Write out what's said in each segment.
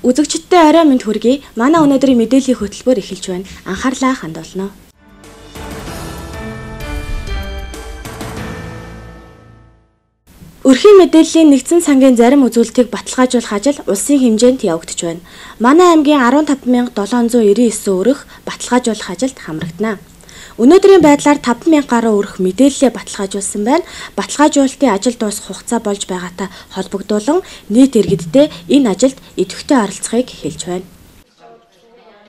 Үзэгчдтэй орой мэнд хүргэе. Манай өнөөдрийн мэдээллийн хөтөлбөр эхэлж байна. Анхаарлаа хандуулна. Өрхийн мэдээллийн нэгдсэн сангийн зарим үзүүлэлтийг баталгаажуулах ажил улсын хэмжээнд явагдаж байна. Манай аймгийн 15,799 өрх баталгаажуулах ажилд хамрагдана. Өнөөдрийн байдлаар 5,000 гаруй өрх мэдээлэлээ баталгаажуулсан байна. Баталгаажуулалтын ажил дуусах хугацаа болж байгаатай холбогдуулан нийт иргэдтэй энэ ажилд идэвхтэй оролцохыг хэлж байна.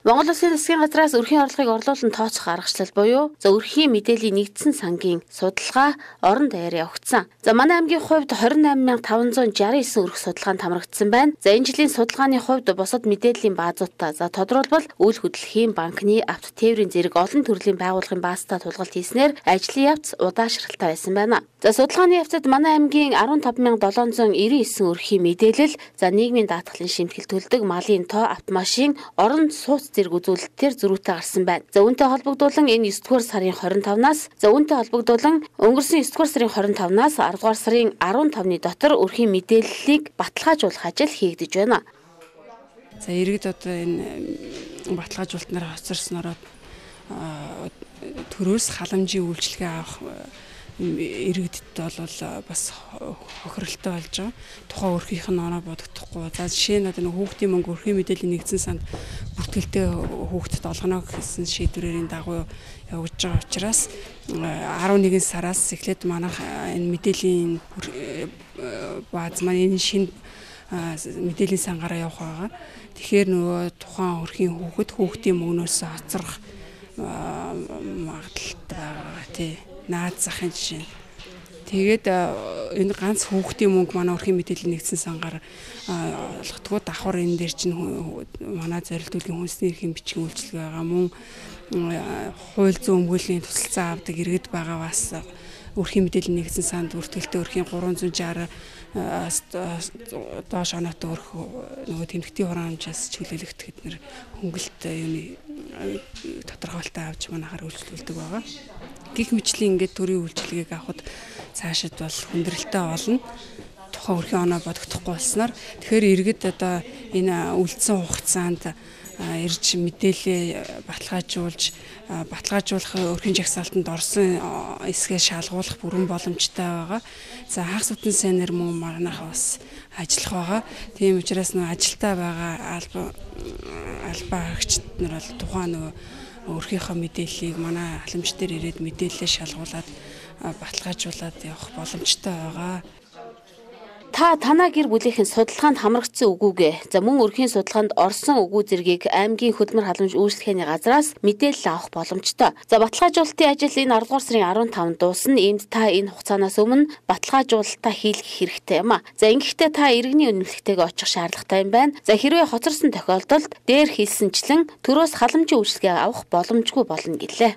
Монгол Улсын засгийн газраас өрхийн орлогыг орлуулан тооцох аргачлал буюу өрхийн мэдээллийн нэгдсэн сангийн судалгаа орон даяар явагдсан. Манай аймгийн хувьд 28,569 өрх судалгаанд хамрагдсан байна. Энэ жилийн судалгааны хувьд бусад мэдээллийн баазуудаа тодорхойлбол үйл хөдлөлийн банкны авто тээврийн зэрэг олон төрлийн байгууллагын баазтай тулгалт хийснээр ажлын явц удаашралтай байсан байна. Судалгааны явцад манай аймгийн 15,799 өрхийн мэдээлэл, нийгмийн даатгалын шимтгэл төлдөг, малын тоо, автомашин, орон сууц зэрэг үзүүлэлтээр зөрүүтэй гарсан байна. Үүнтэй холбогдуулан энэ 9-р сарын 25-наас өнгөрсөн 9-р сарын 25-наас 10-р сарын 15-ны дотор өрхийн мэдээллийг баталгаажуулах ажил хийгдэж байна. Иргэд одоо энэ баталгаажуулалтнаар хоцорсноор төрөөс халамжийн үйлчилгээ авах иргэдэд бол бас хохиролтой болж байгаа. Тухайн өрхийнх нь оноо бодогдохгүй. Жишээ нь одоо хүүхдийн мөнгө өрхийн мэдээллийн нэгдсэн санд бүртгэлтэй хүүхдэд олгоно гэсэн шийдвэрийн дагуу явагдаж байгаа учраас 11 сараас эхлээд манайх энэ мэдээллийн бааз маань энэ шинэ мэдээллийн сангаараа явах байгаа. Тэгэхээр нөгөө тухайн өрхийн хүүхдийн мөнгнөөс хоцрох магадлалтай байгаа тий. Наад захын жишээ. Тэгээд энэ ганц хүүхдийн мөнгө манай өрхийн мэдээллийн нэгдсэн сангаар олгодгоо давхар энэ дээр чинь манай зорилтуудын хүнсний эрхийн бичгийн үйлчилгээ байгаа мөн хууль зүйн өмгөөлийн тусалцаа авдаг иргэд байгаа бас өрхийн мэдээллийн нэгдсэн санд бүртгэлтэй өрхийн 360 доош оноотой өрх нөгөө тэмдэгтийн хураамжаас чиглүүлэгдэхэд нэр хөнгөлт юуны тодорхойлолтоо авч манайхаар үйлчлүүлдэг байгаа. Гэх мэтлийн ингээд төрийн үйлчилгээг авахд цаашид бол хүндрэлтэй болно. Тухайн өрхийн оноо бодогдохгүй болсноор тэгэхээр иргэд одоо энэ үлдсэн хугацаанд ирж мэдээлэл баталгаажуулах өрхийн жагсаалтанд орсон эсгээ шалгуулах бүрэн боломжтой байгаа. За хагас бүтэн сайнэр мөн манайх бас ажиллах байгаа. Тийм учраас нөө ажилтаа байгаа албаа хаагчид нар бол тухайн нөгөө өрхийнхөө мэдээллийг манай халамж дээр ирээд мэдээлэлээ шалгуулад баталгаажуулаад явах боломжтой байгаа. Танаа гэр бүлийнхэн судалгаанд хамрагдсан үгүйгээ. Мөн өрхийн судалгаанд орсон үгүй зэргийг аймгийн хөдөлмөр халамж үйлчлэгээний газраас мэдээлэл авах боломжтой. Баталгаажуулалтын ажил энэ 10 дугаар сарын 15 дуусна. Иймд та энэ хугацаанаас өмнө баталгаажуулалтаа хийлгэх хэрэгтэй юм а. Ингэхдээ та иргэний үнэмлэхтэйг очих шаардлагатай юм байна. Хэрвээ хоцорсон тохиолдолд дээр хэлсэнчлэн төрөөс халамжийн үйлчилгээ авах боломжгүй болно гэлээ.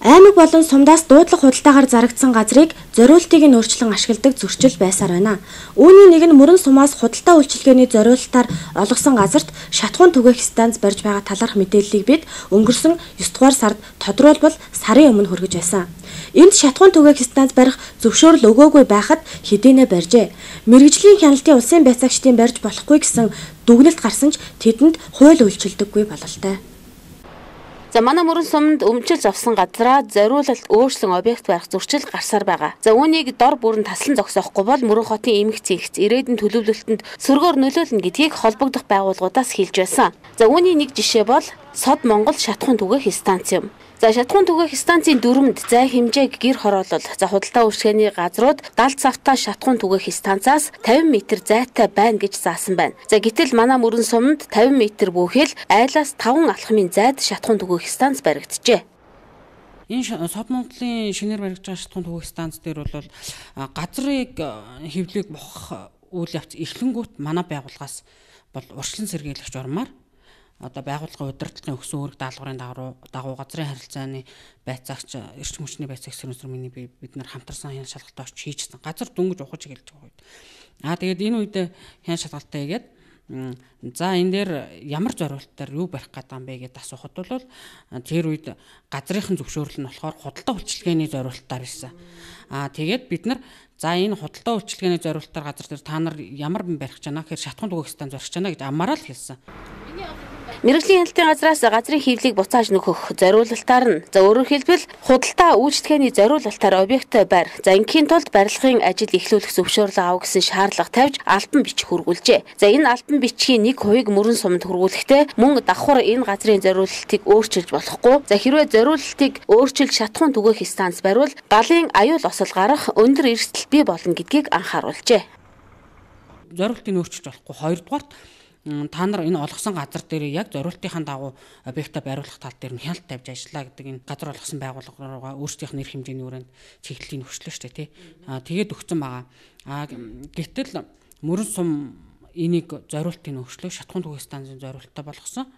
Аймаг болон сумдаас дуудлага худалдаагаар зарагдсан газрыг зориултыг нь өөрчлөн ашигладаг зөрчил байсаар байна. Үүний нэг нь мөрөн сумаас худалдаа үйлчилгээний зориулалтаар олгосон газарт шатхуун түгээх станц барьж байгаа талаарх мэдээллийг бид өнгөрсөн 9 дугаар сард тодруулбал сарын өмнө хүргэж байсан. Энд шатхуун түгээх станц барих зөвшөөрөл өгөөгүй байхад хэдийнэ барьжээ. Мэргэжлийн хяналтын улсын байцаагчдын барьж болохгүй гэсэн дүгнэлт гарсан ч тэдэнд хууль үйлчилдэггүй бололтой. Манай мөрөн сумд өмчилж авсан газраа зориулалт өөрчлөн объект барих зөрчил гарсаар байгаа. Үүнийг дор бүрэн таслан зогсоохгүй бол мөрөн хотын эмх цэгц ирээдүйн төлөвлөлтөнд сөргөөр нөлөөлнө гэдгийг холбогдох байгууллагуудаас хэлж байсан. Үүний нэг жишээ бол Сод Монгол шатхуун түгээх станц юм. Шатхуун түгээх станцын дүрмэд зай хэмжээг гэр хороолол худалдаа үйлчилгээний газрууд 70 цавтай шатхуун түгээх станцаас 50 м зайтай байна гэж заасан байна. Гэтэл манай мөрөн сумд 50 м бүхэл айлаас 5 алхмын зайд шатхуун түгээх станц баригджээ. Энэ Сод Монголын шинээр баригдж байгаа шатхуун түгээх станц дээр бол газрыг хэвлэг бохох үйл явц эхлэнгүүт манай байгууллагаас бол урьдчилан сэргийлэгч ормоор одоо байгууллагын удирдлагын өгсөн үүрэг даалгаврын дагуу газрын харилцааны байцаагч эрчим хүчний байцаагч сэрүүсэр миний бид нар хамтарсан хян шалгалтаа очиж хийжсэн. Газар дөнгөж ухаж эхэлж байгаа үед. Тэгээд энэ үед хян шалгалтаа хийгээд За энэ дээр ямар зориултаар юу барих гэдэг юм бэ гэдээ асуухад бол тэр үед газрынхын зөвшөөрөл нь болохоор худалдаа үйлчилгээний зориултаар байсан. Тэгээд бид нар за энэ худалдаа үйлчилгээний зориултаар газар дээр та нар ямар барих гэж байна гэхээр шатхуун түгээх стан зорчих гэж байна гэж амаараа л хэлсэн. Мэргэжлийн хяналтын газраас газрын хөвлийг буцааж нөхөх зориулалтаар нь за өөрөөр хэлбэл худалдаа үйлчлэгээний зориулалтаар объект барь. За ингийн тулд барилгын ажил эхлүүлэх зөвшөөрлөг авах гэсэн шаардлага тавьж альбан бичих хүргүүлжээ. За энэ альбан бичгийн 1% мөрөн сумд хүргүүлэхдээ мөн давхар энэ газрын зориулалтыг өөрчилж болохгүй. За хэрвээ зориулалтыг өөрчилж шатхуун түгээх станц барьвал галын аюул осол гарах өндөр эрсдэл бий болно гэдгийг анхааруулжээ. Зориултыг өөрчилж болохгүй. Хоёрдугаарт та нар энэ олгосон газар дээр яг зориултынхаа дагуу объектаа бариулах тал дээр нь хяналт тавьж ажиллаа гэдэг энэ газар олгосон байгууллага руугаа өөрсдийнх нь нэр хэмжээний хүрээнд чиглэлийг өгчлөө шүү дээ тий. Тэгээд өгсөн байгаа. Гэтэл мөрөн сум энийг зориултыг өгчлөө шатхуун түгээх станцын зориултаа болгосон.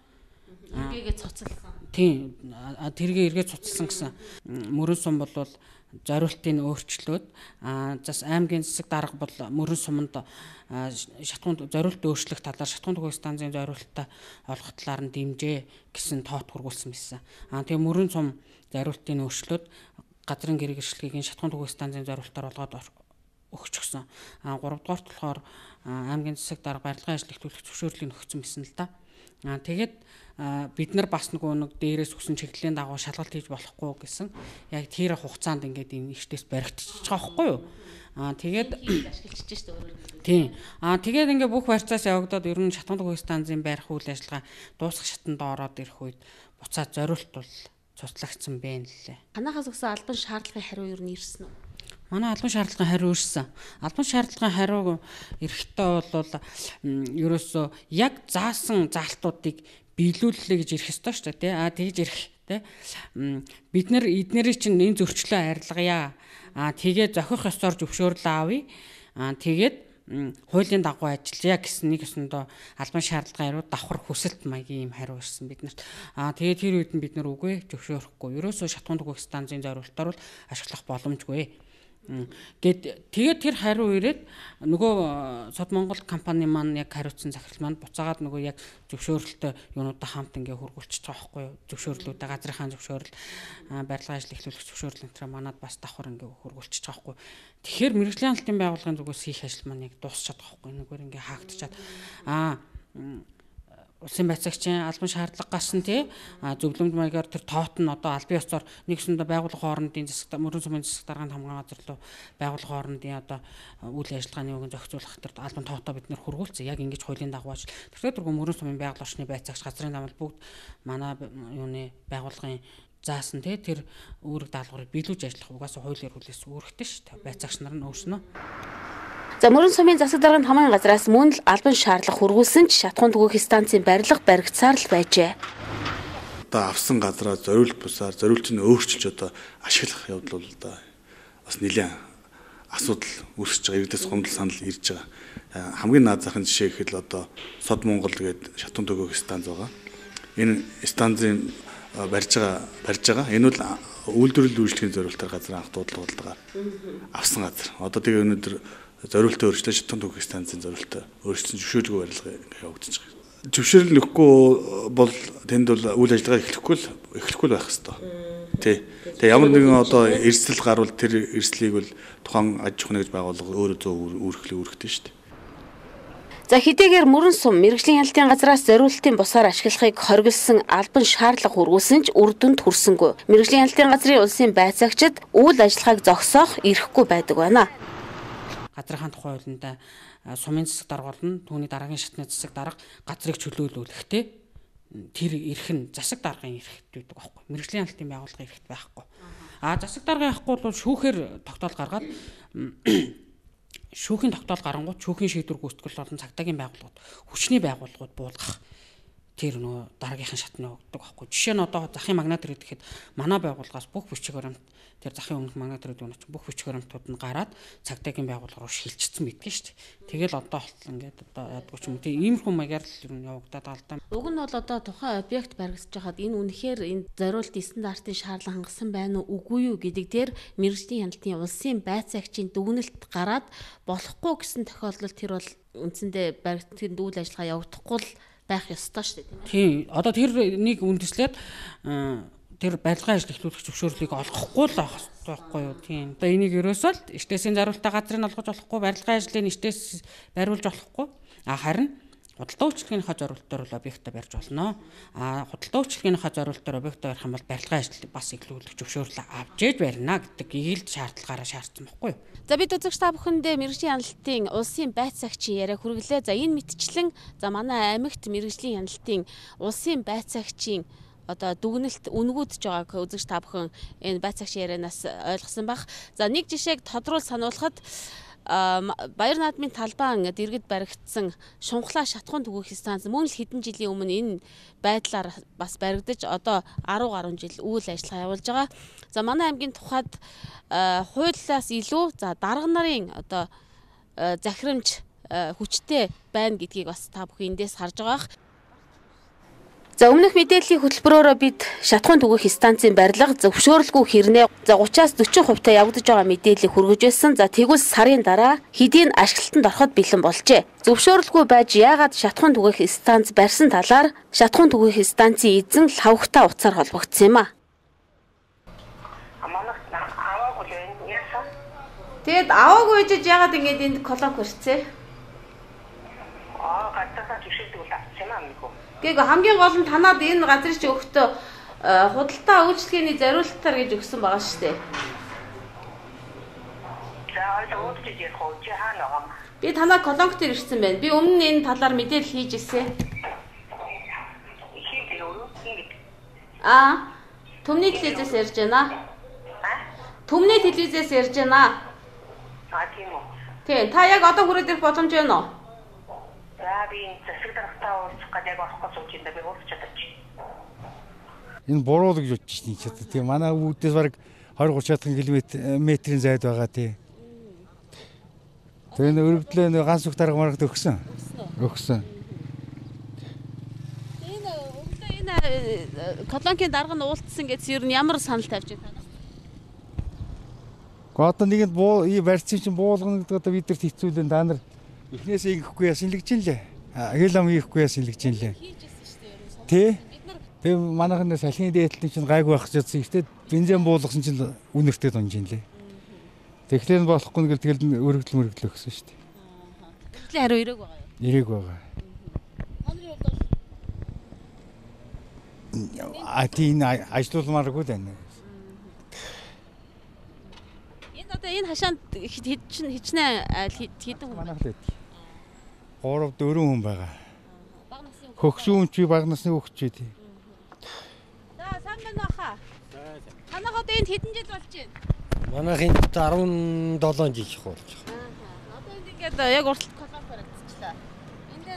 Эргээгээ цуцалсан. Тийм тэргээ эргээ цуцалсан гэсэн мөрөн сум бол зориултыг өөрчлөөд зас аймгийн засаг дарга бол мөрөн суманд шатхуун зориулт өөрчлөх талаар шатхуун түгээх станцын зориултаа олох талаар нь дэмжээ гэсэн тоот хүргүүлсэн байсан. Тэгээ мөрөн сум зориултыг өөрчлөөд газрын гэрэг иршлэгийг шатхуун түгээх станцын зориултаар болгоод өгчихсөн. 3 дугаарт болохоор аймгийн засаг дарга барилгын ажил эхлүүлэх зөвшөөрлийг өгсөн байсан л да. Тэгээд бид нар бас нэг дээрээс өгсөн чиглэлийн дагуу шалгалт хийж болохгүй гэсэн яг тэр хугацаанд ингээд энэ эртээс баригдчихж байгаа байхгүй юу? Тэгээд ашиглаж шүү дээ. Тийм. Тэгээд ингээд бүх барьцаас явагдаад ер нь шатхуун түгээх станцын байрах үйл ажиллагаа дуусах шатанд ороод ирэх үед буцаад зориулт бол цуцлагдсан байна лээ. Танахаас өгсөн албан шаардлагын хариу ер нь ирсэн үү? Манай албан шаардлагын хариу ирсэн. Албан шаардлагын хариу эрэхтэй бол ерөөсөө яг заасан заалтуудыг биелүүллээ гэж ирэх ёстой шүү дээ. Тэгж ирэх тий. Бид нар эднэрийн чинь энэ зөрчлөө арилгая. Тэгээ зохих ёсоор зөвшөөрлөө авъя. Тэгээд хуулийн дагуу ажиллая гэсэн нэг өсөндөө албан шаардлагын хариу давхар хүсэлт маягийн юм хариу ирсэн биднэрт. Тэгээд тэр үед нь бид нар үгүй зөвшөөрөхгүй. Ерөөсөө шатхуун түгээх станцын зориултаар бол ашиглах боломжгүй. Тэгээд тэр хариу ирээд нөгөө Сод Монгол компани маань яг хариуцсан захирал маань буцаагаад нөгөө яг зөвшөөрөлтөй юунуудаа хамт ингээ хургуулчихж байгаа байхгүй юу? Зөвшөөрлүүдээ газрынхаа зөвшөөрөл, барилгын ажил эхлүүлэх зөвшөөрөл энэ манад бас давхар ингээ хургуулчихж байгаа байхгүй юу? Тэгэхээр мэргэжлийн хяналтын байгууллагын зүгээс хийх ажил маань яг дуусчихад байгаа байхгүй юу? Нэгээр ингээ хаагдчихад улсын байцаагчийн албан шаардлага гарсан тий зөвлөмж маягаар тэр тоот нь одоо албан ёсоор нэгсэндээ байгууллага хоорондын засаг мөрөн сумын засаг дарганы хамгаалалт газар руу байгууллага хоорондын одоо үйл ажиллагааны үгэн зохицуулах тэр албан тоотоо бид нэр хургуулсан яг ингэж хуулийн дагуу ажил. Тэгэхээр дөрвөн мөрөн сумын байгууллагын орчны байцаагч газрын намал бүгд манай юуны байгууллагын заасан тий тэр үүрэг даалгаврыг биелүүлж ажиллах угаасаа хуулийн эрхлээс үүрэгтэй шүү дээ. Байцаагч нар нь өөрснөө За мөрөн сумын засаг дарганы хамгаалын газраас мөн л албан шаардлага хүргүүлсэн ч шатхуун түгээх станцын барилга баригдсаар л байжээ. Одоо авсан газраа зориулт бусаар зориулт нь өөрчилж одоо ашиглах явдал бол одоо бас нэлээд асуудал үүсэж байгаа. Иргэдээс гомдол санал ирж байгаа. Хамгийн наад захын жишээ гэхэд одоо Сод Монгол гэдэг шатхуун түгээх станц байгаа. Энэ станцын барьж байгаа. Энэ бол үйлдвэрлэл үйлчлэгийн зориултаар газрын анх дуудлагаар авсан газар. Одоо тэгээ өнөөдөр зориултаа өөрчлөө шатхуун түгээх станцын зориултаа өөрчлөсөн зөвшөөрлгүй барилга явагдаж байгаа. Зөвшөөрөл нөхгүй бол тэнд бол үйл ажиллагаа эхлэхгүй байх хэвээр. Тий. Тэгээ ямар нэгэн одоо эрсдэл гарвал тэр эрсдлийг бол тухайн аж ахуйн нэгж байгууллага өөрөө үүрэгтэй шүү дээ. За хэдийгээр мөрөн сум мэргэжлийн хяналтын газраас зориултын бусаар ашиглахыг хориглосон албан шаардлага хүргүүлсэн ч үр дүнд хүрсэнгүй. Мэргэжлийн хяналтын газрын улсын байцаагчид үйл ажиллагааг зогсоох эрхгүй байдаг байна. Газрынхаа тухай хуулиндаа сумын засаг дарга болно. Түүний дараагийн шатны засаг дарга газрыг чөлөөлүүлэхдээ тэр эрх нь засаг даргын эрхт байдаг байхгүй. Мэргэжлийн хяналтын байгууллагын эрхт байхгүй. Засаг даргын ахгүй бол шүүхээр тогтоол гаргаад шүүхийн тогтоол гарангууд шүүхийн шийдвэр гүйцэтгэл болон цагдаагийн байгууллагууд хүчний байгууллагууд буулгах тэр нөгөө дараагийнхын шатны өгдөг байхгүй. Жишээ нь одоо захын магнитор гэхэд манай байгууллагаас бүх бичиг баримт тэр захын өмнөх магнитор гэдэг нь бүх бичиг баримтууд нь гараад цагдаагийн байгууллага руу шилжчихсэн мэдгэн шүү дээ. Тэгэл одоо болтол ингээд одоо яадгүй ч юм уу. Тийм иймэрхүү маягаар л ер нь явагдаад байгаа л да. Уг нь бол одоо тухайн объект баригдаж хахад энэ үнэхээр энэ зориултын стандартын шаардлага хангасан байна уу үгүй юу гэдэг дээр мэргэжлийн хяналтын улсын байцаагчийн дүгнэлт гараад болохгүй гэсэн тохиолдолд тэр бол үндсэндээ баригдсан үйл ажиллагаа явагдахгүй л байх ёстой шүү дээ. Тийм. Одоо тэр нэг үндэслээд тэр барилгын ажил эхлүүлэх зөвшөөрлийг олгохгүй л байх байхгүй юу? Тийм. Одоо энийг ерөөсөө л эртээсийн заруулалтаа газрыг олгож болохгүй, барилгын ажлыг эртээс бариулж болохгүй. Харин худалдаа үйлчлэгийнхаа зорилтоор бол объектаа барьж болно. Худалдаа үйлчлэгийнхаа зорилтоор объектаа барих юм бол барилгын ажил бас эхлүүлэх зөвшөөрлөө авч ээж барина гэдэг ийг л шаардлагаараа шаардсан байхгүй юу? За бид үзэгч та бүхэндээ мэргэжлийн хяналтын улсын байцаагчийн яриа хүргэлээ. За энэ мэтчлэн манай аймагт мэргэжлийн хяналтын улсын байцаагчийн одоо дүгнэлт үнгүүдж байгааг үзэгч та бүхэн энэ байцаагчийн ярианаас ойлгосон бах. За нэг жишээг тодруулж сануулхад Баяр наадмын талбайн дэргэд баригдсан шунхлаа шатхуун түгээх станц мөн л хэдэн жилийн өмнө энэ байдлаар бас баригдаж одоо 10 гаруй жил үйл ажиллагаа явуулж байгаа. За манай аймгийн тухайд хуулиас илүү дарга нарын одоо захирамж хүчтэй байна гэдгийг бас та бүхэн эндээс харж байгаа. За өмнөх мэдээллийн хөтөлбөрөөрөө бид шатхуун түгээх станцын барилга зөвшөөрөлгүй хэрнээ 30-аас 40% та явагдаж байгаа мэдээллийг хүргэж байсан. За тэгвэл сарын дараа хэдийн ашиглалтанд ороход бэлэн болжээ. Зөвшөөрөлгүй байж яагаад шатхуун түгээх станц барьсан талаар шатхуун түгээх станцын эзэн лавхтаа утсаар холбогдсон юм а. Тэгэд аваагүй гэж яагаад ингэж энд колонк өрцөө? Гадаасаа зөвшөөрдөг л авсан юм аа минь. Гэвь хамгийн гол нь танаад энэ газрыг чи өгтөө худалдаа үйлчлэгээний зориулалтаар гэж өгсөн байгаа шүү дээ. За өөдөө яг хооч хаана байгаа юм. Би танаа колонк дээр ирсэн байна. Би өмнө нь энэ талаар мэдээлэл хийж ирсэн. Төмний телевизээс ярьж байна. Төмний телевизээс ярьж байна. Тийм үү. Тий, та яг одоо хүрээд ирэх боломж байна уу? За би засаг даргатаа уулзах гэдэг болохгүй сууж энэ би уулзах чадчих. Энэ буруу л гэж бодчих чинь ч одоо тийм манай үүдээс бараг 20-30 км-ийн зайд байгаа тий. Тэгээ өрөвдлөө нэг ганц үг дарга маргад өгсөн. Энэ колонкийн дарга нь уулзсан гэсэн ер нь ямар санал тавьж байна? Одоо нэгэнд барьсан чинь буулгана гэдэг одоо бид нарт хэцүүлэн та нар эхнээсээ ингэхгүй яасан лэгж ин лээ. Хэл ам хийхгүй яасан лэгж ин лээ. Тэ? Тэгээ манайхан салхины дээдлэн чинь гайгүй байх гэсэн. Эртээ бензин буулгасан чинь үнэртэй дунж ин лээ. Тэгэхээр болохгүй нэг тэгэл өргөдөл өгсөн шүү дээ. Тэглийн хариу ирээг байгаа юу? Ирээг байгаа. Тийм ажлуулмааргүй байна. Одоо энэ хашаанд хичнээн хэдэн хүн байна? 3-4 хүн байгаа. Хөгшүүн чи бага насны хөгч тий. За сайн байна хаа. Танах одоо энд хэдэн жил болж байна? Манайх энд 17 жил болж байгаа. Одоо энд ингээд яг урталт колонк баригдчихлаа.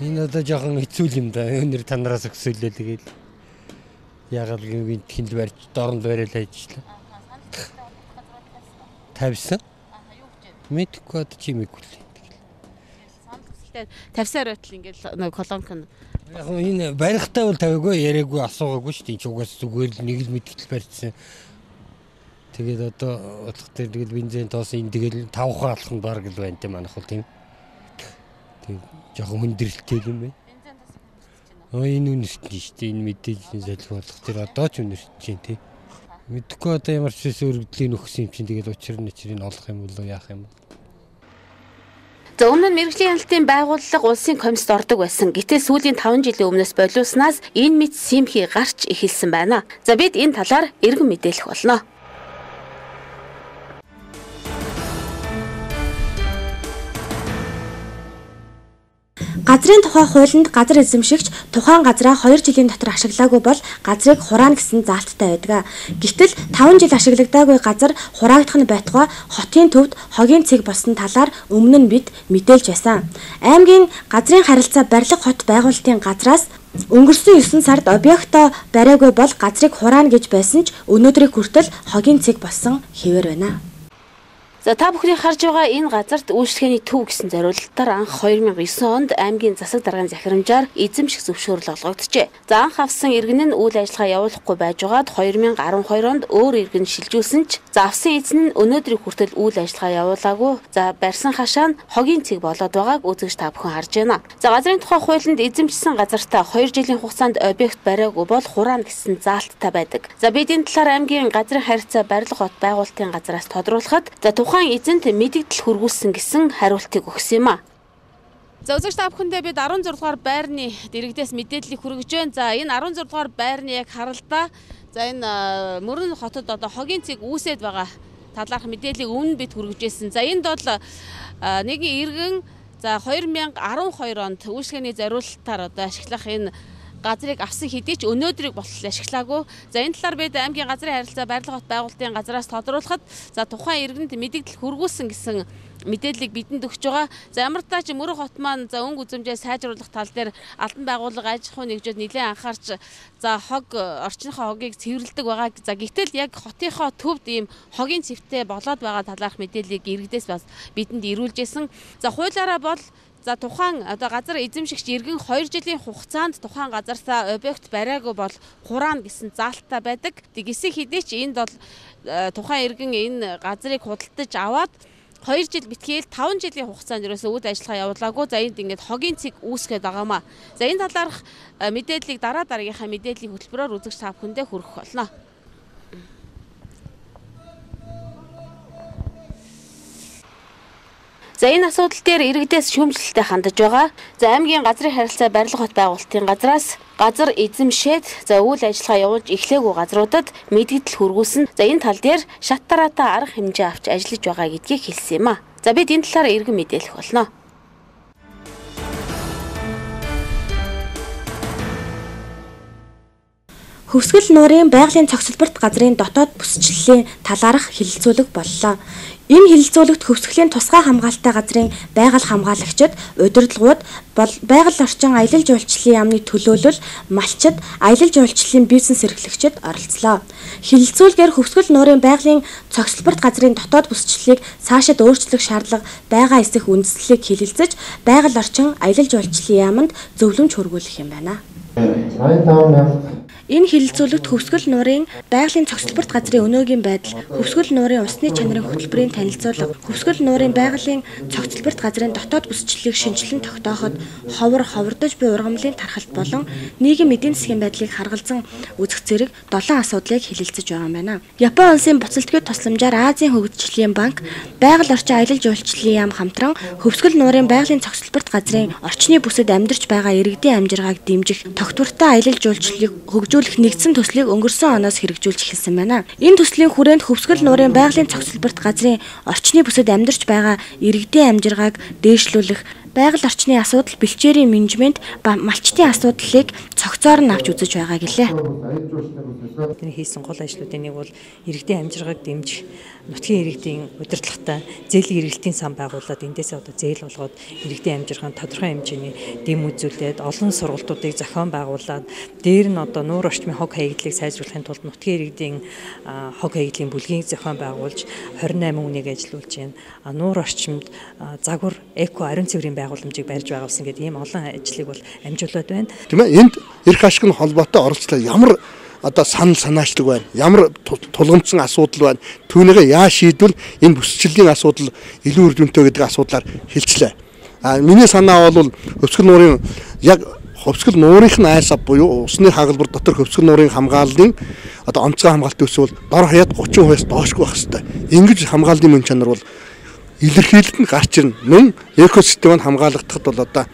Энэ одоо жоохон хэцүү юм да. Өнөр танараас өксөлөө тэгэл. Ягаад гинт хинд барьж дорнд бариад ажиллаа. Тавьсан. Юу гэж вэ? Мэдхгүй одоо чимээгүй л. Санал хүсэлтэй тавьсаар байтал ингээд нэг колонк нь. Яг энэ барихтаа бол тавиагүй яриаггүй асуугаагүй шүү дээ. Чугаас зүгээр л нэг л мэдтгэл барьсан. Тэгээд одоо болох дээр тэгэл бензин тоос энэ тэгэл 5 хаалх нь баг л байна те манайх бол тийм. Тэг жоохон хүндрэлтэй юм байна. Бензин тоос хүндрэлж байна. Энэ үнэртэн шүү дээ. Энэ мэдээллийн залхи болох дээр одоо ч үнэртэж байна те. Мэдхгүй одоо ямар ч зүйл өргөдлийн өгсөн юм чинь тэгээд учир нь олох юм болоо яах юм бол. За өмнө нь мэргэжлийн хяналтын байгууллага улсын комиссд ордог байсан. Гэтэл сүүлийн 5 жилийн өмнөөс болиуснаас энэ мэт симхи гарч эхэлсэн байна. За бид энэ талаар эргэн мэдээлэх болно. Газрын тухай хуулинд газар эзэмшигч тухайн газраа 2 жилийн дотор ашиглаагүй бол газрыг хураана гэсэн заалттай байдаг. Гэтэл 5 жил ашиглагдаагүй газар хураагдах нь байтугай хотын төвд хогийн цэг болсон талаар өмнө нь бид мэдээлж байсан. Аймгийн газрын харилцаа барилга хот байгуулалтын газраас Өнгөрсөн 9 сард объектоо бариагүй бол газрыг хураана гэж байсан ч өнөөдрийг хүртэл хогийн цэг болсон хэвээр байна. За та бүхний харж байгаа энэ газарт үйлчлэгээний төв гэсэн зориулалтаар анх 2009 онд аймгийн засаг даргын захирамжаар эзэмших зөвшөөрөл олгогдчихэ. За анх авсан иргэн нь үйл ажиллагаа явуулахгүй байж байгаад 2012 онд өөр иргэн шилжүүлсэн ч за авсан эзэн нь өнөөдрийг хүртэл үйл ажиллагаа явуулаагүй. За барьсан хашаа нь хогийн цэг болоод байгааг үзэгч та бүхэн харж байна. За газрын тухай хуулинд эзэмшсэн газартаа 2 жилийн хугацаанд объект бариагүй бол хураана гэсэн заалттай байдаг. За бид энэ талаар аймгийн газрын харилцаа барилга хот байгуулалтын газраас тодруулахад за тухайн эзэнт мэдэгдэл хүргүүлсэн гэсэн хариултыг өгсөн юм а. За үзэгч та бүхэндээ бид 16 дугаар байрны дэрэгдээс мэдээллийг хүргэж байна. За энэ 16 дугаар байрны яг харалдаа за энэ мөрөн хотод одоо хогийн цэг үүсээд байгаа талаарх мэдээллийг өмнө бид хүргэж байсан. За энд бол нэгэн иргэн за 2012 онд үйлчлэгээний зориулалтаар одоо ашиглах энэ газрыг авсан хэдий ч өнөөдрийг болтол ашиглаагүй. За энэ талаар бид аймгийн газрын харилцаа барилга хот байгуулалтын газраас тодруулахад за тухайн иргэнд мэдээлэл хүргүүлсэн гэсэн мэдээллийг бидэнд өгч байгаа. За ямар ч тач мөрөн хот маань за өнгө үзэмжээ сайжруулах тал дээр албан байгууллага аж ахуйн нэгжүүд нэлээд анхаарч за орчныхоо хогийг цэвэрлэдэг байгаа. За гэтэл яг хотынхоо төвд ийм хогийн цэвтэй болоод байгаа талаарх мэдээллийг иргэдээс бас бидэнд ирүүлж исэн. За хуулиараа бол за тухайн одоо газар эзэмшигч иргэн 2 жилийн хугацаанд тухайн газартаа объект бариагүй бол хураана гэсэн заалттай байдаг. Тэгсэн хэдий ч энд бол тухайн иргэн энэ газрыг худалдаж аваад 2 жил битгээл 5 жилийн хугацаанд ерөөсөө үйл ажиллагаа явуулаагүй. За энд ингээд хогийн цэг үүсгээд байгаамаа. За энэ талаарх мэдээллийг дараагийнхаа мэдээллийн хөтөлбөрөөр үзэгч та бүхэндээ хүргэх болно. За энэ асуудал дээр иргэдээс шүүмжлэлтэй хандаж байгаа. За аймгийн газрын харилцаа барилга хот байгуулалтын газраас газар эзэмшээд за үйл ажиллагаа явуулж эхлээгүй газруудад мэдээлэл хүргүүлсэн. За энэ тал дээр шат тараатай арга хэмжээ авч ажиллаж байгаа гэдгийг хэлсэн юм а. За бид энэ талаар иргэн мэдээлэх болно. Khuvsgul нуурын байгалийн цогцлборт газрын дотоод бүсчлэлийн талаарх хэлэлцүүлэг боллоо. Энэ хэлэлцүүлэгт Khuvsgul-ийн тусгай хамгаалалттай газрын байгаль хамгаалагчид, удирдлагууд, байгаль орчин аялал жуулчлалын яамны төлөөлөл, малчид, аялал жуулчлалын бизнес эрхлэгчид оролцлоо. Хэлэлцүүлгээр Khuvsgul нуурын байгалийн цогцлборт газрын дотоод бүсчлэлийг цаашид өөрчлөх шаардлага байгаа эсэх үндэслэлийг хэлэлцэж, байгаль орчин аялал жуулчлалын яамд зөвлөмж хүргүүлэх юм байна. Энэ хэлэлцүүлэгт Khuvsgul нуурын байгалийн цогцлборт газрын өнөөгийн байдал, Khuvsgul нуурын усны чанарын хөтөлбөрийн танилцуулга, Khuvsgul нуурын байгалийн цогцлборт газрын дотоод бүсчлэлийг шинжилэн тогтооход ховордож буй ургамлын тархалт болон нийгэм эдийн засгийн байдлыг харгалзан үзэх зэрэг 7 асуудлыг хэлэлцэж байгаа юм байна. Япон улсын буцалтгүй тусламжаар Азийн хөгжлийн банк, байгаль орчин аялал жуулчлалын яам хамтран Khuvsgul нуурын байгалийн цогцлборт газрын орчны бүсэд амьдарч байгаа иргэдийн амжиргааг дэмжих, тогтвортой аялал жуулчлалыг нэгдсэн төслийг өнгөрсөн оноос хэрэгжүүлж эхэлсэн байна. Энэ төслийн хүрээнд Khuvsgul нуурын байгалийн цогцлборт газрын орчны бүсэд амьдарч байгаа иргэдийн амжиргааг дээшлүүлэх, байгаль орчны асуудал, бэлчээрийн менежмент ба малчтын асуудлыг цогцоор нь авч үзэж байгаа гэлээ. Бидний хийсэн гол ажлуудын нэг бол иргэдийн амжиргааг дэмжих, нутгийн иргэдийн удирдлагатай зээлийн эргэлтийн сан байгуулад эндээсээ одоо зээл болгоод иргэдийн амжиргаанд тодорхой хэмжээний дэм үзүүлээд олон сургалтуудыг зохион байгуулад дээр нь одоо нуур орчмын хог хаягдлыг сайжруулахын тулд нутгийн иргэдийн хог хаягдлын бүлгийг зохион байгуулж 28 үнийг ажиллуулж байна. Нуур орчимд загвар эко ариун цэврийн байгууламжийг барьж байгуулсан гэдэг ийм олон ажлыг бол амжуулаад байна. Тийм ээ, энд эрх ашигны холбоотой оролцлоо ямар одоо санаачлаг байна. Ямар тулгымдсан асуудал байна. Түүнийгээ яаж шийдвэл энэ бүсчлэлийн асуудал илүү үр дүнтэй гэдэг асуудлаар хэлцлээ. Миний санаа бол Khuvsgul нуурын яг Khuvsgul нуурынх нь айсав буюу усны хагалбар дотор Khuvsgul нуурын хамгааллын одоо онцгой хамгаалтын өсвөл дор хаяад 30%-аас доошгүй байх хэрэгтэй. Ингэж хамгааллын мөн чанар бол илэрхийлэлт нь гарч ирнэ. Мөн экосистемийг хамгаалагдахад бол одоо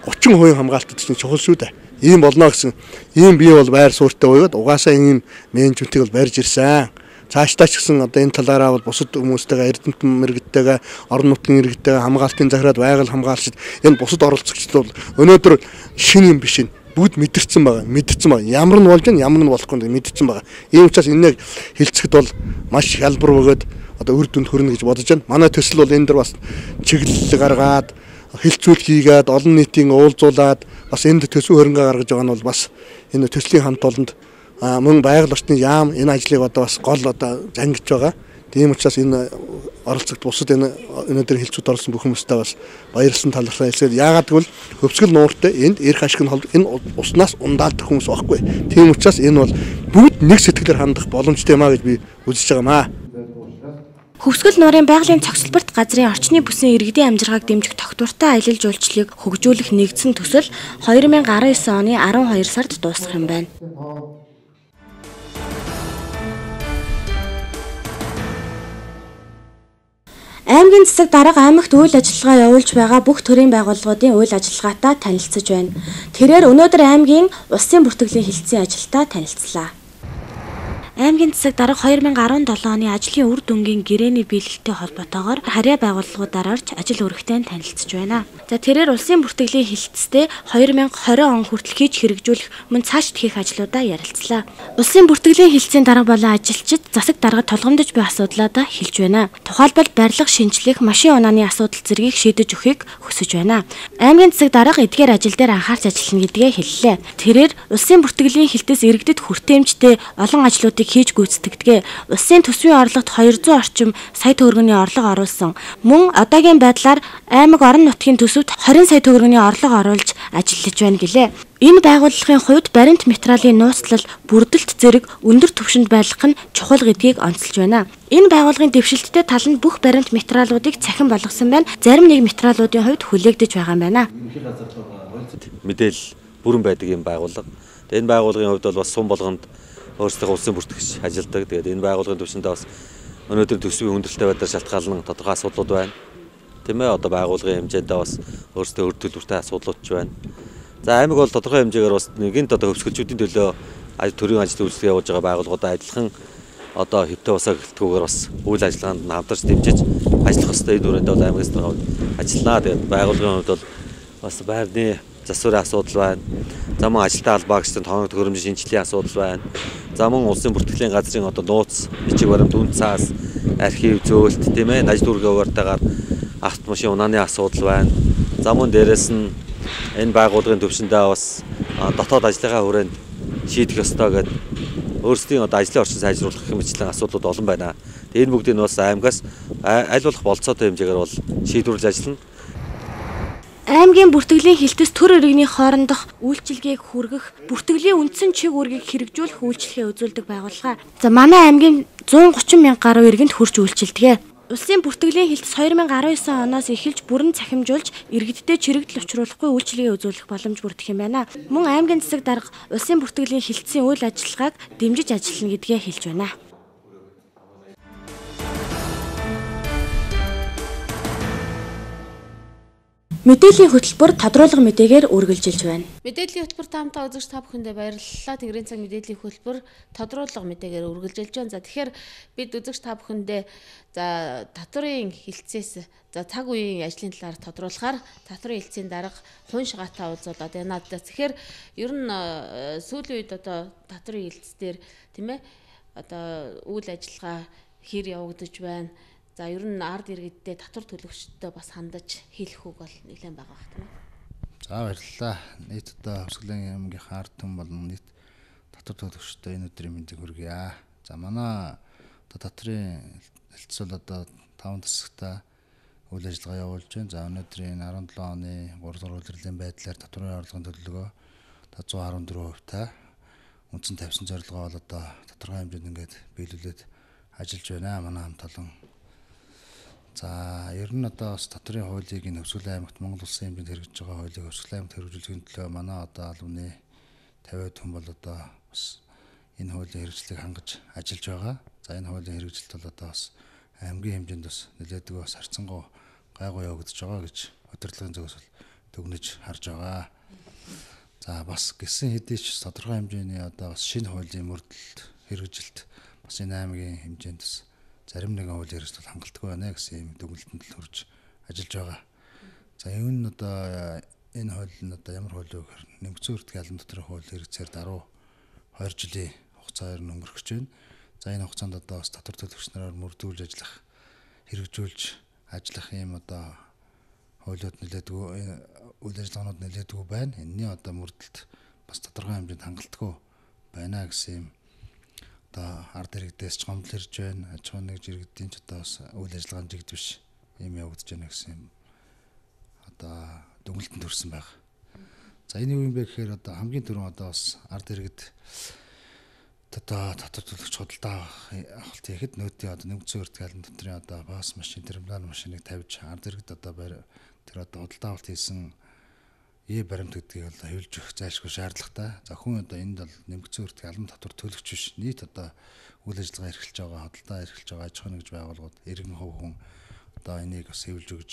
30% хамгаалтад чинь чухал шүү дээ. Ийм болно гэсэн ийм бие бол байр суурьтай байгаад угаасаа ийм менежментийг бол барьж ирсэн. Цаашдаа ч гэсэн одоо энэ талаараа бол бусад хүмүүстэйгээ эрдэмтэн мэрэгтэйгээ орон нутгийн иргэдтэйгээ хамгаалтын захираад байгаль хамгаалагчид энэ бусад оролцогчид бол өнөөдөр шин юм биш. Бүгд мэдэрсэн байгаа. Ямар нь болж байна, ямар нь болохгүй мэдэрсэн байгаа. Ийм учраас энийг хэлцэхэд бол маш хялбар бөгөөд одоо үр дүнд хүрнэ гэж бодож байна. Манай төсөл бол энэ дөр бас чиглэл гаргаад, хэлцүүлэг хийгээд, олон нийтийн уулзуулаад бас энд төсөв хөрөнгө гаргаж байгаа нь бол бас энэ төслийн хамт олонд мөн байгаль орчны яам энэ ажлыг одоо бас гол одоо зангиж байгаа. Тийм учраас энэ оролцогт бусад энэ өнөөдөр хилцүүд оролцсон бүх хүмүүстээ бас баярлсан талархал хэлсээр яагаад гэвэл хөвсгөл нууртай энд эрх ашиг нь энэ уснаас ундаалдах хүмүүс байхгүй. Тийм учраас энэ бол бүгд нэг сэтгэлээр хандах боломжтой юмаа гэж би үзэж байгаамаа. Khuvsgul нуурын байгалийн цогцлборт газрын орчны бүсийн иргэдийн амжиргааг дэмжих тогтвортой аялал жуулчлалыг хөгжүүлэх нэгдсэн төсөл 2019 оны 12 сард дуусах юм байна. Аймгийн засаг дарга аймагт үйл ажиллагаа явуулж байгаа бүх төрлийн байгууллагуудын үйл ажиллагаатай танилцж байна. Тэрээр өнөөдөр аймгийн улсын бүртгэлийн хилцээний ажилдаа танилцлаа. Аймгийн засаг дарга 2017 оны ажлын үр дүнгийн гэрээний биелэлтэй холбоотойгоор харьяа байгууллагуудаар орж ажил өргөттэй танилцж байна. За тэрээр улсын бүртгэлийн хилцээтэй 2020 он хүртэл хийж хэрэгжүүлэх мөн цаашд хийх ажлуудаа ярилцлаа. Улсын бүртгэлийн хилцээний дарга болон ажилчид засаг даргад толгомдож буй асуудлуудаа хэлж байна. Тухайлбал барилга шинжлэх, машин унааны асуудал зэргийг шийдэж өгөхийг хүсэж байна. Аймгийн засаг дарга эдгээр ажил дээр анхаарч ажиллана гэдгээ хэллээ. Тэрээр улсын бүртгэлийн хилцээс иргэдэд хүртээмжтэй олон ажлуудыг хийж гүйцэтгэдэг. Улсын төсвийн орлогот 200 орчим сая төгрөгийн орлого оруулсан. Мөн одоогийн байдлаар аймаг орон нутгийн төсөвт 20 сая төгрөгийн орлого оруулж ажиллаж байна гэлээ. Энэ байгууллагын хувьд баримт материалын нууцлал, бүрдэлт зэрэг өндөр түвшинд байлгах нь чухал гэдгийг онцолж байна. Энэ байгууллагын дэвшилттэй тал нь бүх баримт материалуудыг цахим болгосон байна. Зарим нэг материалуудын хувьд хүлээгдэж байгаа юм байна. Мэдээлэл бүрэн байдаг юм байгууллага. Энэ байгууллагын хувьд бол бас сум болгонд өөрсдөө улсын бүртгэгч ажилладаг. Тэгээд энэ байгууллагын төвшөндөө бас өнөөдөр төсвийн хүндрэлтэй байдлаар шалтгаалan тодорхой асуудлууд байна. Тийм ээ, одоо байгууллагын хэмжээндээ бас өөрсдөө өр төлбөртэй асуудлууд ч байна. За аймаг бол тодорхой хэмжээгээр бас нэгэнт одоо хөвсгөлчүүдийн төлөө төрийн ажил үйлчлэг явуулж байгаа байгууллагуудаа адилхан одоо хэвтэй усаа гэлтгүүгээр бас үйл ажиллагаанд хамтарч дэмжиж ажиллах ёстой энэ хүрээнд бол аймагаас ажиллана. Тэгээд байгууллагын хувьд бол бас байрны засварын асуудал байна. За мөн ажилтны албаагчдын тооног төхөөрөмж шинжилгээний асуудал байна. За мөн улсын бүртгэлийн газрын одоо нууц, бичиг баримт, үн цаас, архив, зөөлт тийм ээ, наж дүүргээ ууртайгаар автомашин унааны асуудал байна. За мөн дээрэс нь энэ байгууллагын төвшөндөө бас дотоод ажлынхаа хүрээнд шийдэх ёстой гэдэг өөрсдийн одоо ажлын орчин сайжруулах хэмжээний асуудлууд олон байна. Тэгээд энэ бүгдийг бас аймагаас аль болох болцоотой хэмжээгээр бол шийдвэрлэж ажиллана. Аймгийн бүртгэлийн хилцээс төр иргэний хоорондох үйлчилгээг хүргэх, бүртгэлийн үндсэн чиг үүргийг хэрэгжүүлэх үйлчлэгээ үзүүлдэг байгууллага. За манай аймгийн 130 мянга гаруй иргэнд хүрч үйлчилдэг. Улсын бүртгэлийн хилцээс 2019 оноос эхэлж бүрэн цахимжуулж иргэдтэй чирэгдэл учруулахгүй үйлчилгээ үзүүлэх боломж бүрдэх юм байна. Мөн аймгийн засаг дарга улсын бүртгэлийн хилцээний үйл ажиллагааг дэмжиж ажиллана гэдгээ хэлж байна. Мэдээллийн хөтөлбөр тодруулга мэдээгээр үргэлжилж байна. Мэдээллийн хөтөлбөр таамтаа үзэгч та бүхэндээ баярлалаа. Тэнгэрийн цаг мэдээллийн хөтөлбөр тодруулга мэдээгээр үргэлжилж байна. За тэгэхээр бид үзэгч та бүхэндээ за татварын хилцээс за цаг үеийн ажлын талаар тодруулахаар татварын хилцээний дарга хунь шигаатай уулзуулаад байна. Тэгэхээр ер нь сүүлийн үед одоо татварын хилцээс дээр тийм ээ одоо үйл ажиллагаа хэр явагдаж байна. За ер нь ард иргэдтэй татвар төлөгчдөө бас хандаж хэлэх үг бол нэлээд байгаа бах тийм ээ. За баярлалаа. Нийт одоо Khuvsgul аймгийн ард түмэн болон нийт татвар төлөгчдөө энэ өдрийн мэндийг хүргье. За манай одоо татварын хэлтс бол одоо 5 засагта үйл ажиллагаа явуулж байна. За өнөөдрийн 17 оны 3 дугаар улирлын байдлаар татварын орлогын төлөлгөө 114% та үндсэн тавьсан зорилгоо бол одоо тодорхой хэмжээнд ингээд биелүүлээд ажиллаж байна. Манай хамт олон. За ер нь одоо бас татварын хуулийг энэ Khuvsgul аймагт Монгол улсын хэмжээнд хэрэгжиж байгаа хуулийг Khuvsgul аймагт хэрэгжүүлэхийн төлөө манай одоо албаны 50 хүн бол одоо бас энэ хуулийн хэрэгжлийг хангаж ажиллаж байгаа. За энэ хуулийн хэрэгжилт бол одоо бас аймгийн хэмжээнд бас нэлээдгүй бас харьцангуй гайгүй явагдаж байгаа гэж удирдлагын зүгээс бол дүгнэж харж байгаа. За бас гисэн хэдий ч тодорхой хэмжээний одоо бас шинэ хуулийн мөрдөлт хэрэгжилт бас энэ аймгийн хэмжээнд бас зарим нэгэн хуулийн хэрэгжил хангалттай байна гэсэн юм дүгнэлтэнд л хүрж ажиллаж байгаа. За энэ одоо энэ хууль нь одоо ямар хууль вэ гэхээр нэмэгдсэн үрдгийн албан доторх хууль хэрэгцээр даруй 2 жилийн хугацаар өнгөрөх гэж байна. За энэ хугацаанд одоо бас татвар төлөгч нараар мөрдүүлж ажиллах, хэрэгжүүлж ажиллах юм одоо хуулиуд нэлээдгүй үйл ажиллагаанууд нэлээдгүй байна. Энэний одоо мөрдөлт бас тодорхой хэмжээнд хангалтгүй байна гэсэн юм. Одоо ард иргэдээс ч гомдол ирж байна. Аж ахуйн нэгж иргэдийн ч одоо бас үйл ажиллагааны жигд биш юм явагдаж байна гэсэн юм. Одоо дүгнэлтэн төрсэн байна. За энэ юу юм бэ гэхээр одоо хамгийн түрүүн одоо бас ард иргэд одоо татвар төлөгч худалдаа авалт хийхэд нөөдийн одоо нэмэгдсэн өртгөлийн дотрын одоо бас машин терминал машиныг тавьж ард иргэд одоо тэр одоо худалдаа авалт хийсэн баримт гэдгийг одоо хөвлөж өгөх зайлшгүй шаардлагатай. За хүн одоо энд бол нэмэгдсэн өртгөлийн албан татвар төлөгч биш. Нийт одоо үйл ажиллагаа эрхэлж байгаа, худалдаа эрхэлж байгаа аж ахуйн нэгж байгууллагууд иргэн хувь хүн одоо энийг бас хөвлөж өгж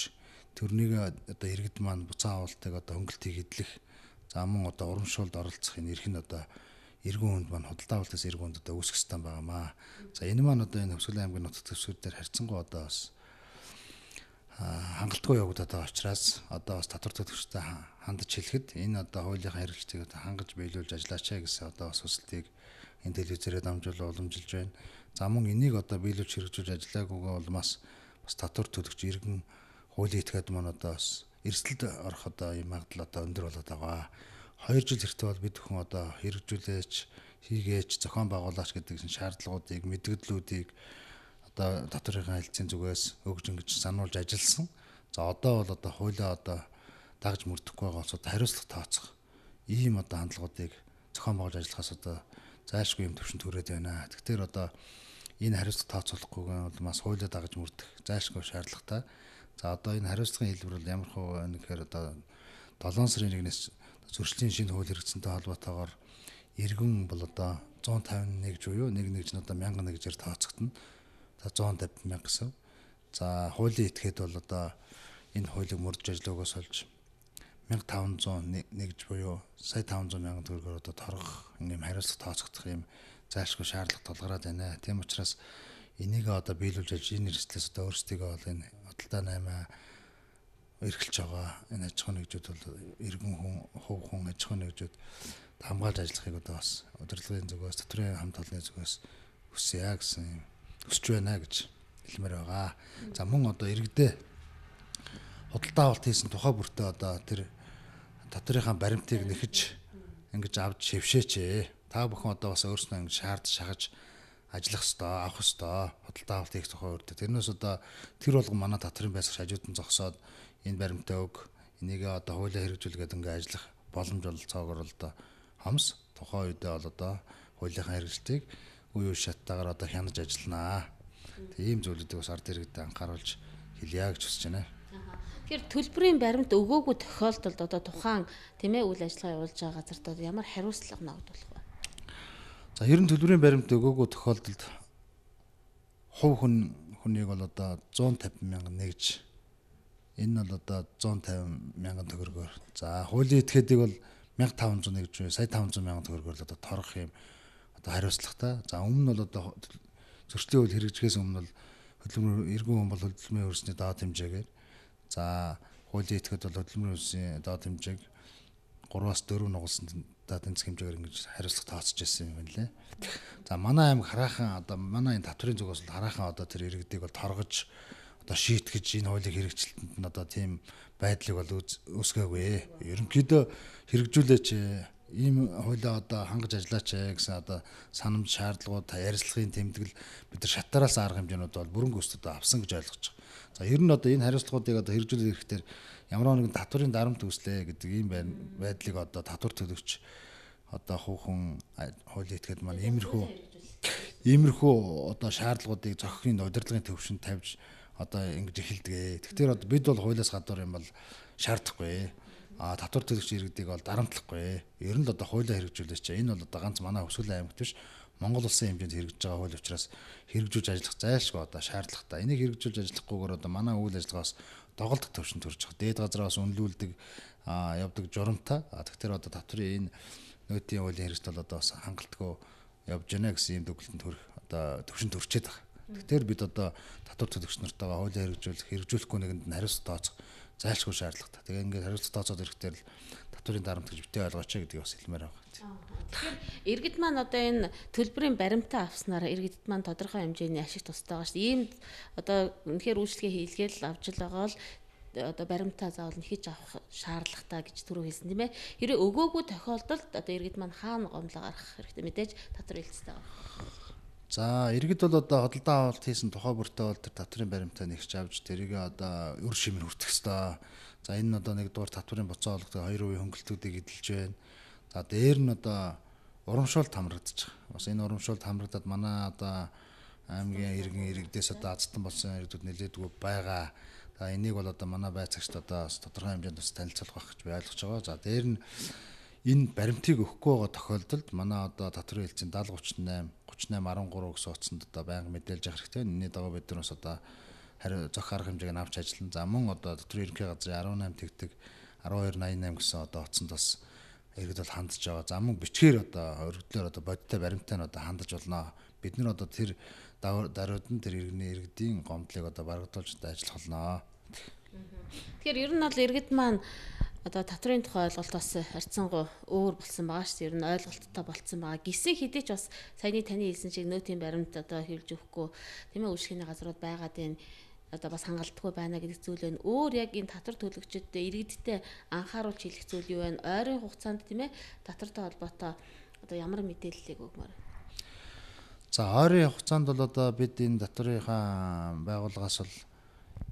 төрнийг одоо иргэд маань буцаан авалтыг одоо хөнгөлтийг эдлэх за мөн одоо урамшуулд оролцох энэ эрх нь одоо иргэн хүнд маань худалдаа авалтаас иргэн хүнд одоо үүсэх ёстой байгаамаа. За энэ маань одоо энэ Khuvsgul аймгийн нутаг дэвсгэр дээр харьцангуй одоо бас хангалтгүй явагдаад байгаа учраас одоо бас татвар төлөгчтэй хандаж хэлэхэд энэ одоо хуулийнхаа хэрэгжлийг одоо хангаж биелүүлж ажиллаач гэсэн одоо бас хүсэлтийг энэ телевизээрээ дамжуулан уламжилж байна. За мөн энийг одоо биелүүлж хэрэгжүүлж ажиллаагүйгээ бол бас татвар төлөгч иргэн хуулийн этгээд маань одоо бас эрсдэлд орох одоо юм магадлал одоо өндөр болоод байгаа. 2 жил хэрэгтэй бол бид бүхэн одоо хэрэгжүүлээч, хийгээч, зохион байгуулаач гэдэг шаардлагуудыг, мэдгдлүүдийг одоо татврын хэлтсийн зүгээс өгж ингэж сануулж ажилласан. За одоо бол одоо хуулиа одоо дагж мөрдөхгүй байгаа улсууд хариуцлага тооцох ийм одоо хандлагуудыг зохион байгуулж ажиллахаас одоо зайлшгүй юм төвшөнд хүрээд байна. Тэгэхээр одоо энэ хариуцлага тооцоолохгүйгээр бол бас хуулиа дагж мөрдөх зайлшгүй шаардлагатай. За одоо энэ хариуцлагын хэлбэр бол ямар хөө байна гэхээр одоо 7 сарын 1-ээс зөрчлийн шинэ хууль хэрэгжсэнтэй холбоотойгоор иргэн бол одоо 151 буюу нэг нэгж нь одоо 1000 нэгжээр тооцогдно. За 150 мянга гэсэн. За хуулийн этгээд бол одоо энэ хуулийг мөрдөж ажиллаагаас олж 1500 нэгж буюу сая 500 мянган төгрөгөөр одоо торгох юм хариуцлага тооцогдох юм зайлшгүй шаардлага тулгараад байна. Тийм учраас энийг одоо биелүүлж ажиж энэ эрсдлээс одоо өөрсдийгөө бол энэ худалдаа 8 эрхэлж байгаа энэ аж ахуйн нэгжүүд бол иргэн хүн, хувь хүн аж ахуйн нэгжүүд хамгаалж ажиллахыг одоо бас удирдлагын зүгээс, татврын хамт олонны зүгээс хүсье гэсэн юм өсч байна гэж хэлмээр байгаа. За мөн одоо иргэдээ худалдаа авалт хийсэн тухай бүртээ одоо тэр татврынхаа баримтыг нэхэж ингэж авч шившээч. Та бүхэн одоо бас өөрснөө ингэж шаардж шахаж ажиллах ёстой, авах ёстой, худалдаа авалт хийх тухай бүртээ. Тэрнээс одоо тэр болгон манай татврын байсагч хажуудан зогсоод энэ баримтаа өг, энийг одоо хуулиа хэрэгжүүлгээд ингээ ажиллах боломж олцоогоор л одоо хомс тухайн үедээ бол одоо хуулийнхаа хэрэгжилтийг үе үе шаттайгаар одоо хянаж ажилланаа. Тийм зүйлүүдийг бас ард иргэдэд анхааруулж хэлье гэж хүсэж байна. Тэгэхээр төлбөрийн баримт өгөөгүй тохиолдолд одоо тухайн тийм ээ үйл ажиллагаа явуулж байгаа газарт одоо ямар хариуцлага ногдуулах вэ? За ер нь төлбөрийн баримт өгөөгүй тохиолдолд хувь хүнийг бол одоо 150 мянган нэгж энэ бол одоо 150 мянган төгрөгөөр. За хуулийн этгээдийг бол 1500 нэгж буюу сая 500 мянган төгрөгөөр л одоо торгох юм одоо хариуцлагатай. За өмнө нь бол одоо зөрчлийн хууль хэрэгжихээс өмнө бол хөдөлмөр иргэн хүн бол хөдөлмөрийн хөрсний доод хэмжээгээр за хуулийн этгээд бол хөдөлмөрийн хөрсний доод хэмжээг 3-аас 4 нугалсан доод тэнцэх хэмжээгээр ингэж хариуцлага тооцож ирсэн юм байна лээ. За манай аймаг хараахан одоо манай энэ татврын зүгээс бол хараахан одоо тэр иргэдийг бол торгож одоо шийтгэж энэ хуулийг хэрэгжилтэнд нь одоо тийм байдлыг бол үүсгээгүй. Ерөнхийдөө хэрэгжүүлээч ийм хуулиа одоо хангаж ажиллаач гэсэн одоо санамж шаардлагууд ярилцлагын тэмдэглэл бид нар шатаараас арга хэмжээнүүд бол бүрэн гүйцэд авсан гэж ойлгож байгаа. За ер нь одоо энэ хариуцлагуудыг одоо хэрэгжүүлэх хэрэгтэй ямар нэгэн татврын дарамт үүслээ гэдэг ийм байдлыг одоо татвар төлөгч одоо хувь хүн хуулийн этгээд маань иймэрхүү одоо шаардлагуудыг зохихын удирдлагын төвшөнд тавьж одоо ингэж эхэлдэг. Тэгэхээр одоо бид бол хуулиас гадуур юм бол шаардахгүй. Татвар төлөгч иргэдийг бол дарамтлахгүй. Ер нь л одоо хуулиа хэрэгжүүлээч. Энэ бол одоо ганц манай Khuvsgul аймагт биш Монгол улсын хэмжээнд хэрэгжиж байгаа хууль учраас хэрэгжүүлж ажиллах зайлшгүй одоо шаардлагатай. Энийг хэрэгжүүлж ажиллахгүйгээр одоо манай үйл ажиллагаас доголдох төвшөнд төрж байгаа. Дээд газраас үнэлүүлдэг явдаг журамтай. Тэгэхээр одоо татврын энэ нөөтийн хуулийн хэрэгжил бол одоо бас хангалтгүй явж байна гэсэн юм дүгнэлтэнд хүрэх одоо төвшөнд төрчээд байгаа. Тэгэхээр бид одоо татвар төлөгч нартайгаа хуулиа хэрэгжүүлэхгүй нэгэнд нь хариуцлага тооцох зайлшгүй шаардлагатай. Тэгээ ингээд хариуцлага тооцоод ирэхдээ л татврын дарамт гэж битээ ойлгооч гэдгийг бас хэлмээр байгаа. Тэгэхээр иргэд маань одоо энэ төлбөрийн баримтаа авснараа иргэдэд маань тодорхой хэмжээний ашиг тустай байгаа шүү дээ. Ийм одоо үнэхээр үйлчлэгээ хийлгээл авч л байгаа бол одоо баримтаа заавал нэхэж авах шаардлагатай гэж түрүү хэлсэн тийм ээ. Хэрэв өгөөгүй тохиолдолд одоо иргэд маань хаана гомдол гаргах хэрэгтэй мэдээж татвар хэлцтэй байна. За иргэд бол одоо хөдөлთა авалт хийсэн тухай бүртээ бол тэр татврын баримтаа нэгж авч тэрийг одоо үр шимээр хүртэх ёстой. За энэ нь одоо нэгдүгээр татврын буцаа олгодог 2% хөнгөлтүүдийг эдэлж байна. За дээр нь одоо урамшуулт хамрагдаж байгаа. Бас энэ урамшуулт хамрагдаад манай одоо аймгийн иргэдээс одоо азтан болсон иргэдүүд нэлээдгүй байгаа. За энийг бол одоо манай байцаагчд одоо тодорхой хэмжээнд бас танилцуулах байх гэж би ойлгож байгаа. За дээр нь энэ баримтыг өгөхгүй байгаа тохиолдолд манай одоо татврын хэлцийн 70 38 13 гэсэн утсанд одоо байнга мэдээлж явах хэрэгтэй. Энэний дагуу бид нар бас одоо зөх арга хэмжээг нь авч ажиллана. За мөн одоо татврын ерөнхий газрын 18 тэгтэг 1288 гэсэн одоо утсанд бас иргэд бол хандж байгаа. За мөн бичгээр одоо өргөдлөөр одоо бодиттой баримттай нь одоо хандж болно. Бид нар одоо тэр даруйд нь тэр иргэдийн гомдлыг одоо баргадуулж ажиллах болно. Тэгэхээр ер нь бол иргэд маань одоо татврын тухай ойлголт бас харьцангуй өөр болсон байгаа шүү дээ. Ер нь ойлголттой болцсон байгаа. Гисэн хэдий ч бас саяны таны хэлсэн шиг нөөтийн баримт одоо хэлж өгөхгүй тийм ээ үйлчлэгийн газрууд байгаад энэ одоо бас хангалтгүй байна гэдэг зүйл байна. Өөр яг энэ татвар төлөгчдөд иргэдтэй анхааруулж хэлэх зүйл юу вэ? Ойрын хугацаанд тийм ээ татвартай холбоотой одоо ямар мэдээллийг өгмөр? За ойрын хугацаанд бол одоо бид энэ татврынхаа байгууллагаас бол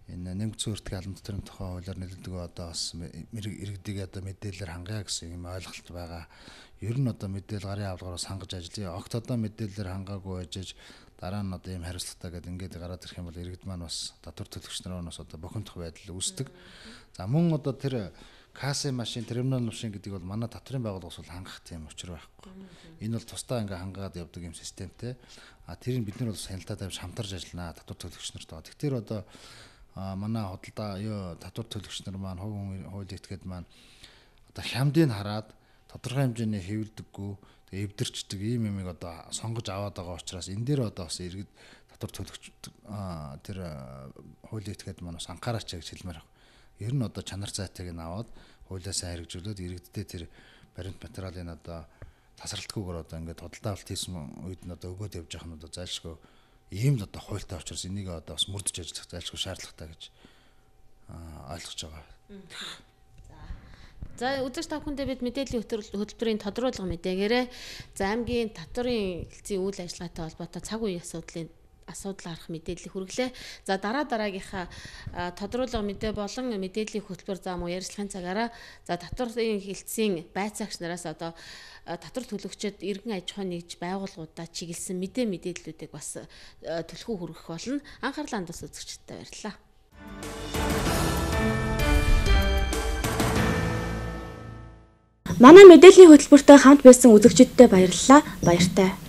энэ нэмэгдсэн өртгийн албан татврын тухай хуулиар нэлээдгүй одоо бас иргэдийг одоо мэдээлэлээр хангая гэсэн юм ойлголт байгаа. Ер нь одоо мэдээлэл гарын авалгаараас хангаж ажиллая. Огт одоо мэдээлэлээр хангаагүй байж дараа нь одоо ийм хариуцлагатай гэдэг ингээд гараад ирэх юм бол иргэд маань бас татвар төлөгч нар бас одоо бохимдох байдал үүсдэг. За мөн одоо тэр кассын машин, терминал машин гэдэг бол манай татврын байгууллагаас бол хангах тийм учир байхгүй. Энэ бол тусдаа ингээ хангаад явдаг юм системтэй. Тэрийг бид нар бол саналтай тавьж хамтарч ажиллана татвар төлөгч нартай. Тэгэхээр одоо манай хөдөлთა татвар төлөгч нар маань хууль этгээд маань одоо хямдыг хараад тодорхой хэмжээний хэвлдэггүй тэгээ эвдэрчдэг ийм юмыг одоо сонгож аваад байгаа учраас энэ дээр одоо бас иргэд татвар төлөгч тэр хууль этгээд маань бас анхаараач гэж хэлмээр байна. Ер нь одоо чанар зайтайг нь аваад хуулиасаа хэрэгжүүлээд иргэдтэй тэр баримт материалын одоо тасралтгүйгээр одоо ингээд хөдөлთა авалт хийсэн үед нь одоо өгөөд явж байгаа нь одоо зайлшгүй ийм л одоо хуультай учраас энийг одоо бас мөрдөж ажиллах зайлшгүй шаардлагатай гэж ойлгож байгаа. За үзэгч та бүхэндээ бид мэдээллийн хөтөлбөрийн тодруулга мэдээгээрээ за аймгийн татврын хэлтсийн үйл ажиллагаатай холбоотой цаг үеийн асуудал арах мэдээлэл хүргэлээ. За дараагийнхаа тодруулга мэдээ болон мэдээллийн хөтөлбөр зам уу ярилцлагын цагаараа за татврын хэлтсийн байцаагч нараас одоо татвар төлөгчид иргэн аж ахуйн нэгж байгууллагуудаа чиглэсэн мэдээллүүдийг бас төлхөө хүргэх болно. Анхаарлаа хандуус үзэгчдтэй баярлалаа. Манай мэдээллийн хөтөлбөртэй хамт байсан үзэгчдтэй баярлалаа. Баяртай.